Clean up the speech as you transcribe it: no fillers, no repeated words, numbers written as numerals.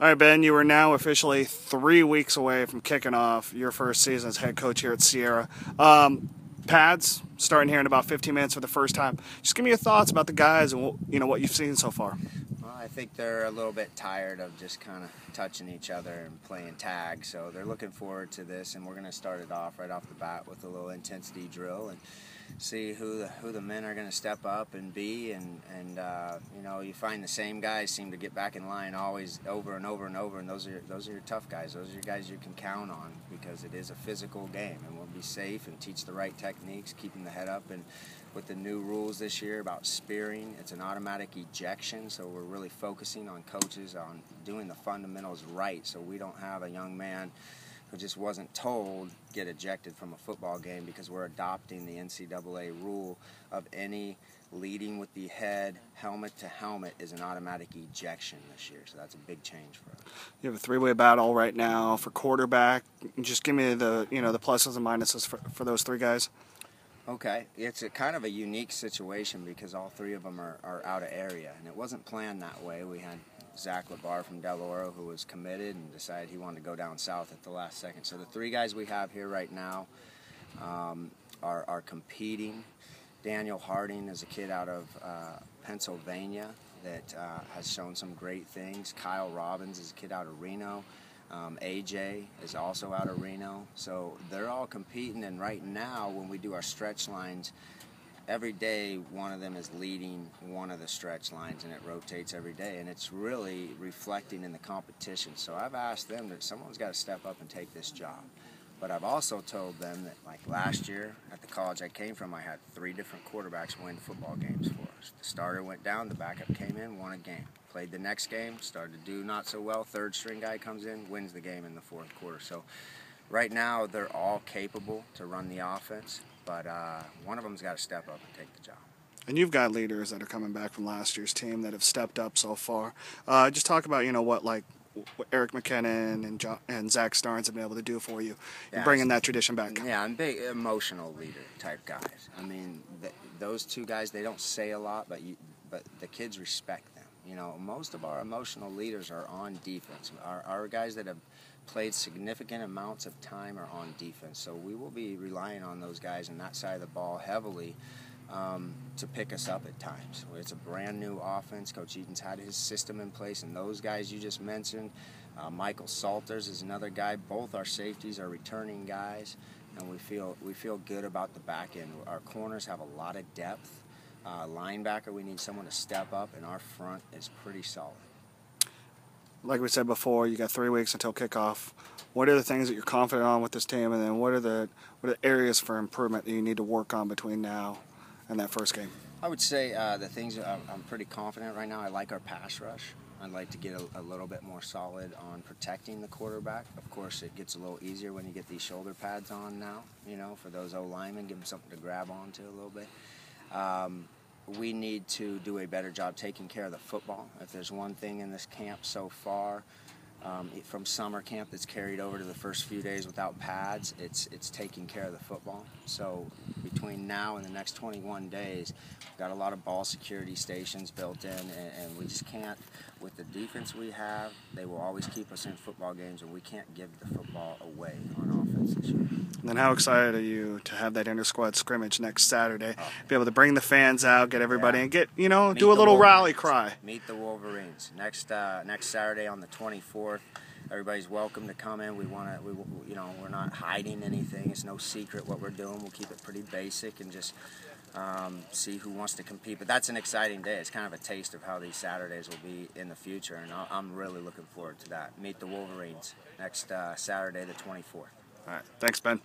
All right, Ben, you are now officially 3 weeks away from kicking off your first season as head coach here at Sierra. Pads starting here in about 15 minutes for the first time. Just give me your thoughts about the guys and what you've seen so far. Well, I think they're a little bit tired of just kind of touching each other and playing tag, so they're looking forward to this, and we're going to start it off right off the bat with a little intensity drill and see who the men are going to step up and be, and you find the same guys seem to get back in line always over and over and over, and those are your tough guys. Those are your guys you can count on because it is a physical game, and we'll be safe and teach the right techniques, keeping the head up. And with the new rules this year about spearing, it's an automatic ejection, so we're really focusing on coaches on doing the fundamentals right, so we don't have a young man who just wasn't told get ejected from a football game, because we're adopting the NCAA rule of any leading with the head, helmet to helmet, is an automatic ejection this year. So that's a big change for us. You have a three-way battle right now for quarterback. Just give me the the pluses and minuses for those three guys. Okay, it's a kind of a unique situation because all three of them are out of area, and it wasn't planned that way. We had Zach LeBar from Del Oro, who was committed and decided he wanted to go down south at the last second. So the three guys we have here right now are competing. Daniel Harding is a kid out of Pennsylvania that has shown some great things. Kyle Robbins is a kid out of Reno. AJ is also out of Reno. So they're all competing, and right now when we do our stretch lines, every day one of them is leading one of the stretch lines, and it rotates every day, and it's really reflecting in the competition. So I've asked them that someone's got to step up and take this job. But I've also told them that, like last year at the college I came from, I had 3 different quarterbacks win football games for us. The starter went down, the backup came in, won a game. Played the next game, started to do not so well, third string guy comes in, wins the game in the fourth quarter. So right now they're all capable to run the offense, but one of them's got to step up and take the job. And you've got leaders that are coming back from last year's team that have stepped up so far. Just talk about what Eric McKinnon and Zach Starnes have been able to do for you, bringing that tradition back. Yeah, I'm big emotional leader type guys. I mean, those two guys, they don't say a lot, but the kids respect them. Most of our emotional leaders are on defense. Our guys that have played significant amounts of time are on defense, so we will be relying on those guys on that side of the ball heavily to pick us up at times. It's a brand new offense. Coach Eaton's had his system in place, and those guys you just mentioned, Michael Salters is another guy. Both our safeties are returning guys, and we feel good about the back end. Our corners have a lot of depth. Linebacker, we need someone to step up, and our front is pretty solid. Like we said before, you got 3 weeks until kickoff. What are the things that you're confident on with this team, and then what are the areas for improvement that you need to work on between now and that first game? I would say the things I'm pretty confident right now. I like our pass rush. I'd like to get a little bit more solid on protecting the quarterback. Of course, it gets a little easier when you get these shoulder pads on now, for those O-linemen, give them something to grab onto a little bit. We need to do a better job taking care of the football. If there's one thing in this camp so far, from summer camp that's carried over to the first few days without pads, it's taking care of the football. So between now and the next 21 days, we've got a lot of ball security stations built in, and we just can't, with the defense we have, they will always keep us in football games, and we can't give the football away on offense this year. And then how excited are you to have that inter-squad scrimmage next Saturday? Be able to bring the fans out, get everybody, and get, do a little rally cry. Meet the Wolverines next Saturday on the 24th. Everybody's welcome to come in. We're not hiding anything. It's no secret what we're doing. We'll keep it pretty basic and just see who wants to compete. But that's an exciting day. It's kind of a taste of how these Saturdays will be in the future, and I'm really looking forward to that. Meet the Wolverines next Saturday, the 24th. All right. Thanks, Ben.